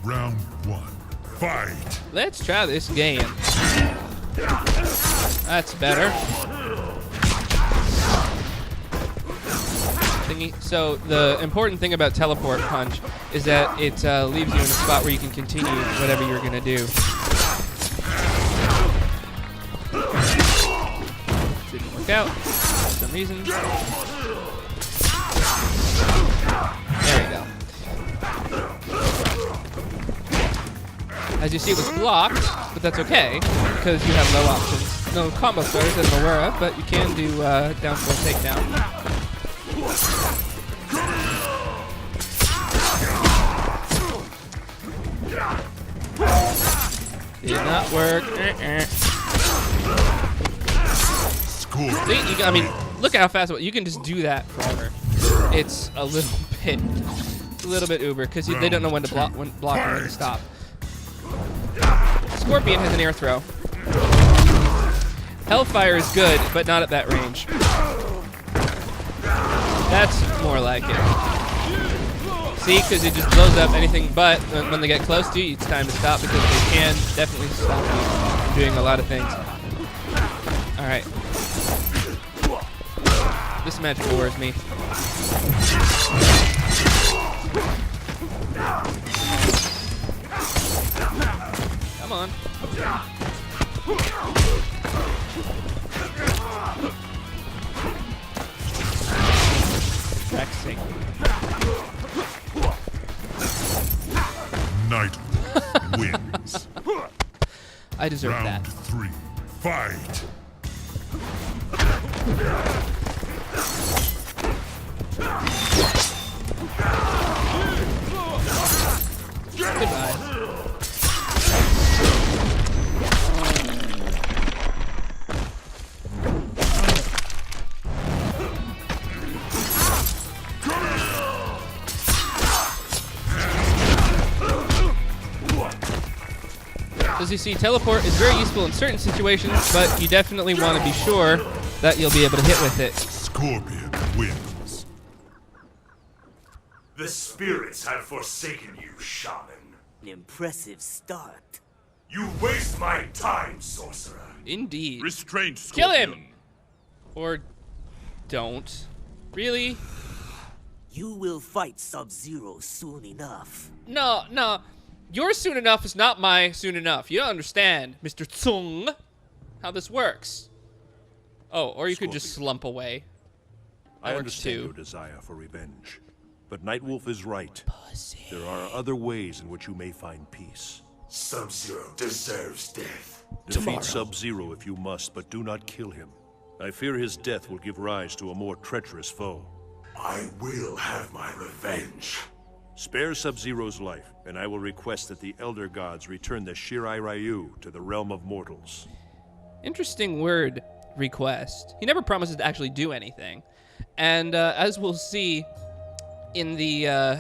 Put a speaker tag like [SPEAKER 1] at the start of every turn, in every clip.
[SPEAKER 1] Round one. Fight.
[SPEAKER 2] Let's try this game. That's better. So the important thing about teleport punch is that it leaves you in a spot where you can continue whatever you're gonna do. Didn't work out for some reason. There we go. As you see, it was blocked, but that's okay because you have low options. No combo starters that I'm aware of, but you can do down for a takedown. Did not work. See, I mean, look at how fast you can just do that forever. It's a little bit uber because they don't know when to block and when to stop. Scorpion has an air throw. Hellfire is good, but not at that range. That's more like it. See, because it just blows up anything but when they get close to you, it's time to stop because they can definitely stop you from doing a lot of things. Alright. This match bores me. Come on. Practicing.
[SPEAKER 1] Nightwolf wins.
[SPEAKER 2] I deserve that.
[SPEAKER 1] Round three. Fight.
[SPEAKER 2] Goodbye. As you see, teleport is very useful in certain situations, but you definitely want to be sure that you'll be able to hit with it.
[SPEAKER 1] Scorpion wins.
[SPEAKER 3] The spirits have forsaken you, shaman.
[SPEAKER 4] An impressive start.
[SPEAKER 3] You waste my time, sorcerer.
[SPEAKER 2] Indeed.
[SPEAKER 1] Restraint,
[SPEAKER 2] Kill
[SPEAKER 1] Scorpion.
[SPEAKER 2] him! Or don't. Really?
[SPEAKER 4] You will fight Sub-Zero soon enough.
[SPEAKER 2] No. Your soon enough is not my soon enough. You don't understand, Mr. Tsung, how this works. Oh, or you could just slump away.
[SPEAKER 5] I
[SPEAKER 2] That works
[SPEAKER 5] understand
[SPEAKER 2] too.
[SPEAKER 5] your desire for revenge, but Nightwolf is right. There are other ways in which you may find peace.
[SPEAKER 3] Sub-Zero deserves death.
[SPEAKER 5] Defeat Sub-Zero if you must, but do not kill him. I fear his death will give rise to a more treacherous foe.
[SPEAKER 3] I will have my revenge.
[SPEAKER 5] Spare Sub-Zero's life, and I will request that the Elder Gods return the Shirai Ryu to the realm of mortals.
[SPEAKER 2] Interesting word, request. He never promises to actually do anything. And as we'll see in the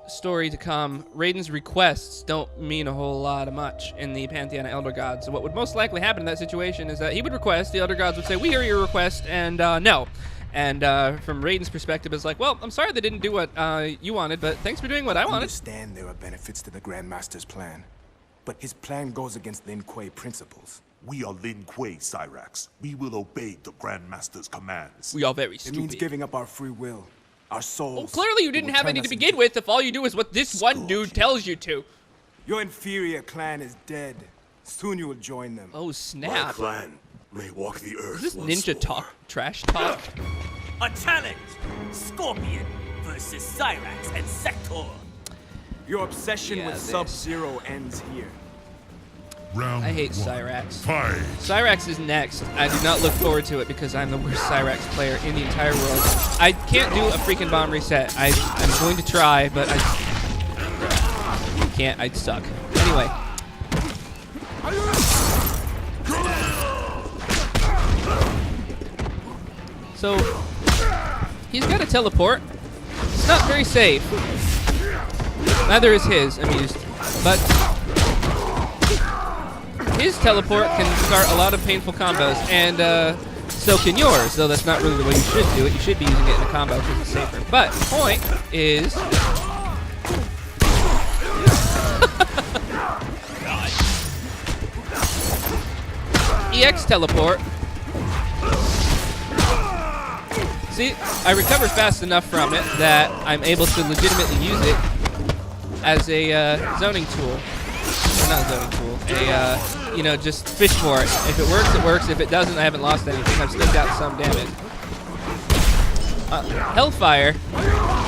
[SPEAKER 2] story to come, Raiden's requests don't mean a whole lot of much in the Pantheon of Elder Gods. So what would most likely happen in that situation is that he would request, the Elder Gods would say, we hear your request, and no. And from Raiden's perspective, it's like, well, I'm sorry they didn't do what you wanted, but thanks for doing what I wanted.
[SPEAKER 6] I understand there are benefits to the Grandmaster's plan, but his plan goes against Lin Kuei principles.
[SPEAKER 3] We are Lin Kuei, Cyrax. We will obey the Grandmaster's commands.
[SPEAKER 2] We are very
[SPEAKER 6] It
[SPEAKER 2] stupid.
[SPEAKER 6] means giving up our free will, our souls.
[SPEAKER 2] Well, clearly you didn't have any to begin with if all you do is what this one dude tells you to.
[SPEAKER 6] Your inferior clan is dead. Soon you will join them.
[SPEAKER 2] Oh,
[SPEAKER 3] My
[SPEAKER 2] snap.
[SPEAKER 3] clan may walk the earth
[SPEAKER 2] Is this
[SPEAKER 3] once
[SPEAKER 2] ninja
[SPEAKER 3] more.
[SPEAKER 2] talk? Trash talk?
[SPEAKER 4] A challenge! Scorpion versus Cyrax and Sektor.
[SPEAKER 6] Your obsession
[SPEAKER 2] Yeah,
[SPEAKER 6] with
[SPEAKER 2] this.
[SPEAKER 6] Sub-Zero ends here.
[SPEAKER 1] Round
[SPEAKER 2] I hate
[SPEAKER 1] one.
[SPEAKER 2] Cyrax.
[SPEAKER 1] Fight.
[SPEAKER 2] Cyrax is next. I do not look forward to it because I'm the worst Cyrax player in the entire world. I can't do a freaking bomb reset. I'm going to try, but I can't. I'd suck. Anyway. So, he's got a teleport. It's not very safe. Neither is his, amused. But his teleport can start a lot of painful combos, and so can yours, though that's not really the way you should do it. You should be using it in a combo because it's safer. But the point is, EX teleport. See, I recover fast enough from it that I'm able to legitimately use it as a zoning tool. Or not zoning tool. You know, just fish for it. If it works, it works. If it doesn't, I haven't lost anything. I've still got some damage. Hellfire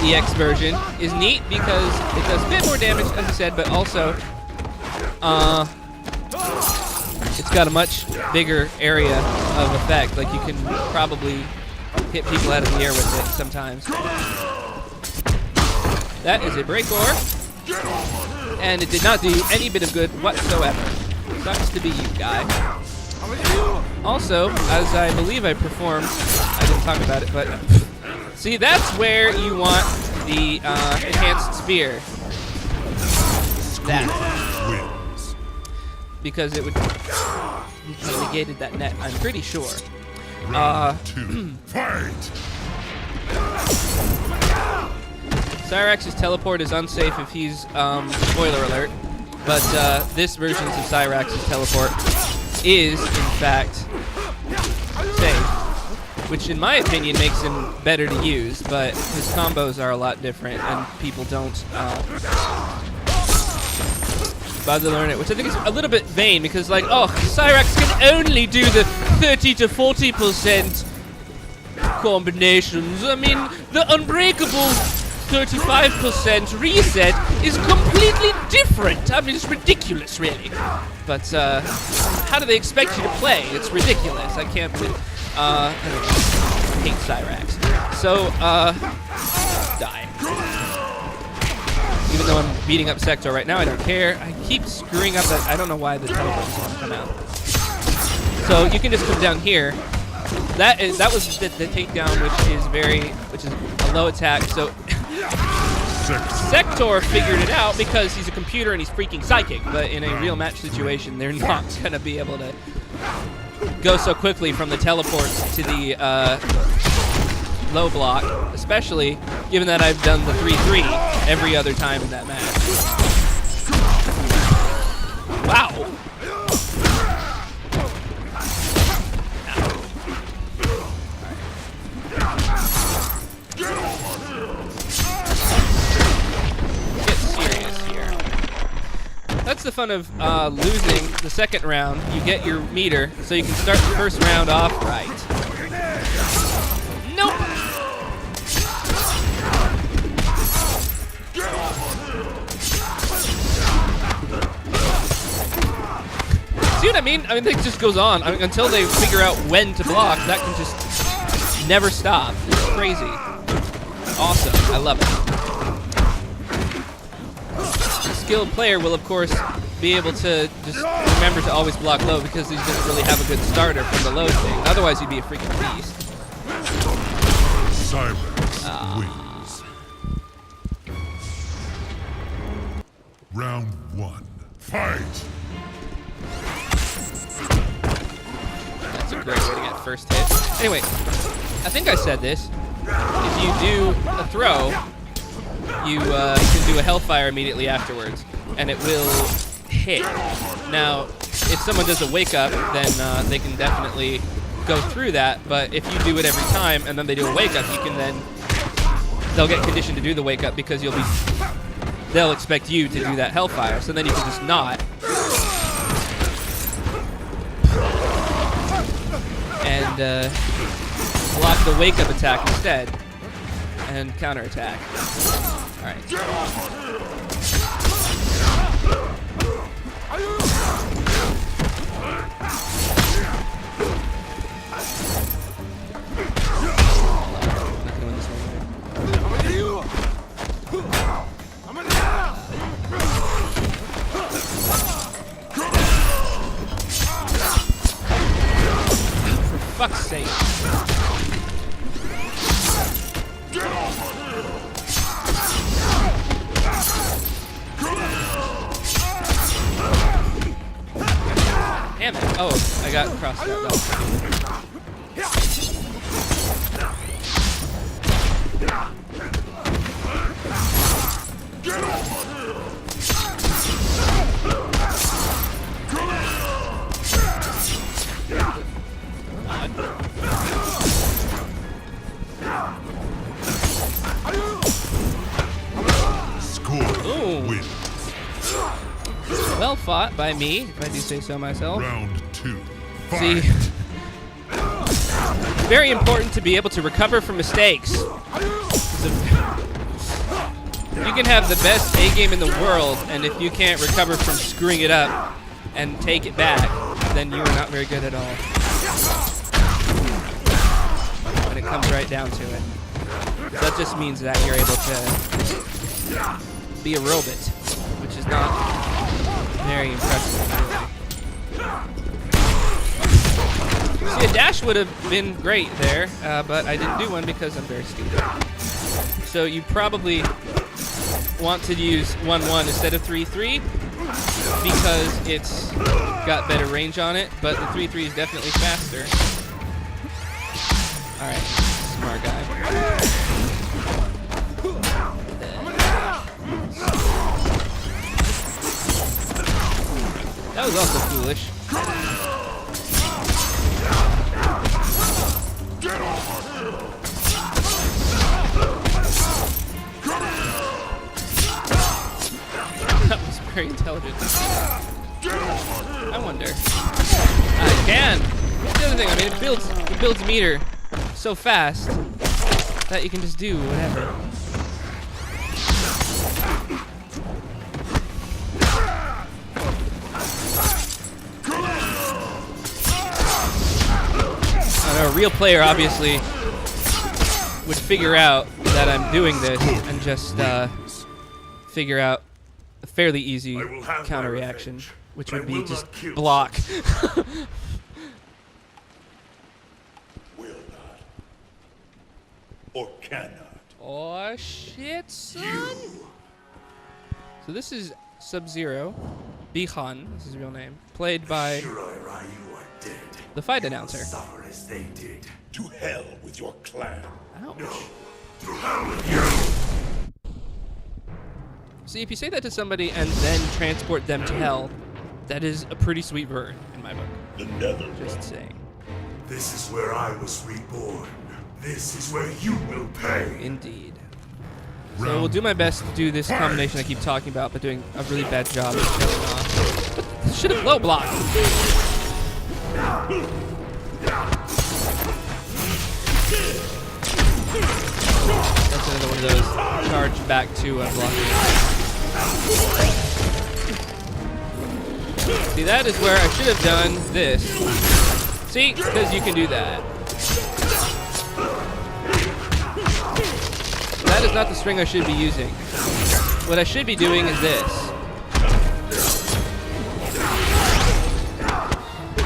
[SPEAKER 2] EX version is neat because it does a bit more damage, as I said, but also it's got a much bigger area of effect. Like, you can probably hit people out of the air with it sometimes. That is a break ore, and it did not do any bit of good whatsoever. Sucks to be you, guy. Also, as I believe I performed, I didn't talk about it, but see, that's where you want the enhanced spear. That.
[SPEAKER 1] Wins.
[SPEAKER 2] Because it would have negated that net, I'm pretty sure.
[SPEAKER 1] Round 2. Fight!
[SPEAKER 2] Cyrax's teleport is unsafe if he's, spoiler alert, but this version of Cyrax's teleport is, in fact, safe, which in my opinion makes him better to use, but his combos are a lot different and people don't bother to learn it, which I think is a little bit vain because, like, oh, Cyrax can only do the 30 to 40% combinations. I mean, the unbreakable 35% reset is completely different. I mean, it's ridiculous, really. But how do they expect you to play? It's ridiculous. I can't believe. I hate Cyrax. So, die. Even though I'm beating up Sektor right now, I don't care. I keep screwing up that. I don't know why the teleport doesn't come out. So you can just come down here. That was the takedown, which is a low attack. So Sektor figured it out because he's a computer and he's freaking psychic. But in a real match situation, they're not gonna be able to go so quickly from the teleports to the low block, especially given that I've done the 3-3 every other time in that match. Wow. Get serious here. That's the fun of losing the second round. You get your meter, so you can start the first round off right. Nope. See what I mean? I mean, it just goes on. I mean, until they figure out when to block, that can just never stop. It's crazy. Awesome. I love it. A skilled player will, of course, be able to just remember to always block low because he doesn't really have a good starter from the low thing. Otherwise, he'd be a freaking beast.
[SPEAKER 1] Cyrax wins. Round 1. Fight!
[SPEAKER 2] That's a great way to get first hit. Anyway, I think I said this. If you do a throw, you can do a hellfire immediately afterwards, and it will hit. Now, if someone does a wake up, then they can definitely go through that, but if you do it every time and then they do a wake up, you can then, they'll get conditioned to do the wake up because they'll expect you to do that hellfire, so then you can just not. And block the wake up attack instead and counter attack. All right. Fuck's sake. Damn it. Oh, I got crossed out. well fought by me, if I do say so myself.
[SPEAKER 1] Round 2.
[SPEAKER 2] See,
[SPEAKER 1] Fight.
[SPEAKER 2] very important to be able to recover from mistakes. You can have the best A game in the world, and if you can't recover from screwing it up and take it back, then you are not very good at all. When it comes right down to it. That just means that you're able to be a robot, which is not very impressive, really. See, a dash would have been great there, but I didn't do one because I'm very stupid. So you probably want to use 1-1 instead of 3-3 because it's got better range on it, but the 3-3 is definitely faster. Alright, smart guy. That was also foolish. That was very intelligent. I wonder. I can. That's the other thing. I mean, it builds meter so fast that you can just do whatever. I know, a real player obviously would figure out that I'm doing this and just figure out a fairly easy counter reaction, which would be just block.
[SPEAKER 5] Will not. Or cannot.
[SPEAKER 2] Oh shit, son! So this is Sub-Zero, Bihan, this is his real name, played by the fight announcer.
[SPEAKER 5] To hell with your clan.
[SPEAKER 2] Ouch. See, if you say that to somebody and then transport them to hell, that is a pretty sweet bird in my book.
[SPEAKER 5] The nether.
[SPEAKER 2] Just saying.
[SPEAKER 3] This is where I was reborn. This is where you will pay.
[SPEAKER 2] Indeed. So we'll do my best to do this combination I keep talking about, but doing a really bad job of showing off. Should have low blocked. That's another one of those charge back to blocking. See, that is where I should have done this. See, because you can do that. That is not the string I should be using. What I should be doing is this.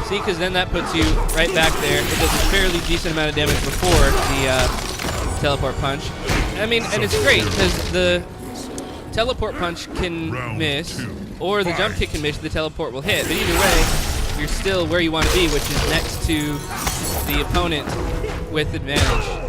[SPEAKER 2] See, because then that puts you right back there. It does a fairly decent amount of damage before the teleport punch. I mean, and it's great because the teleport punch can miss, or the jump kick can miss, the teleport will hit. But either way, you're still where you want to be, which is next to the opponent with advantage.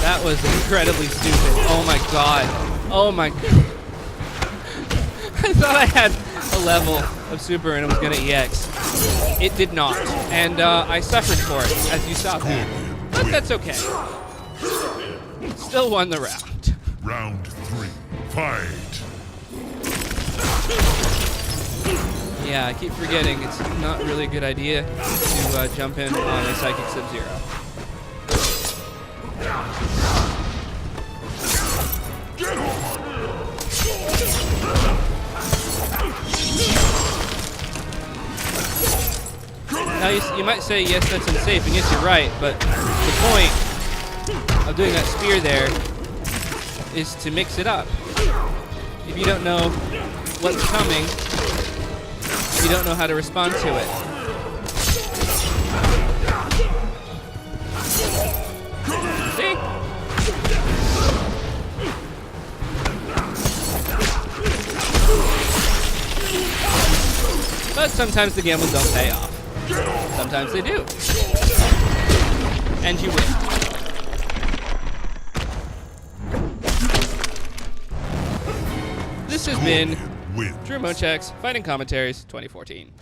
[SPEAKER 2] That was incredibly stupid. Oh my god. Oh my god. I thought I had a level of super and it was going to EX. It did not. And I suffered for it, as you saw that. But that's okay. Still won the round.
[SPEAKER 1] Round 3. Fight.
[SPEAKER 2] Yeah, I keep forgetting it's not really a good idea to jump in on a Psychic Sub-Zero. Now you might say, yes, that's unsafe, and yes, you're right, but the point of doing that spear there is to mix it up. If you don't know what's coming, you don't know how to respond to it. See? But sometimes the gambles don't pay off. Sometimes they do. And you win. This has been
[SPEAKER 1] Win.
[SPEAKER 2] Drew Mochek's Fighting Commentaries 2014.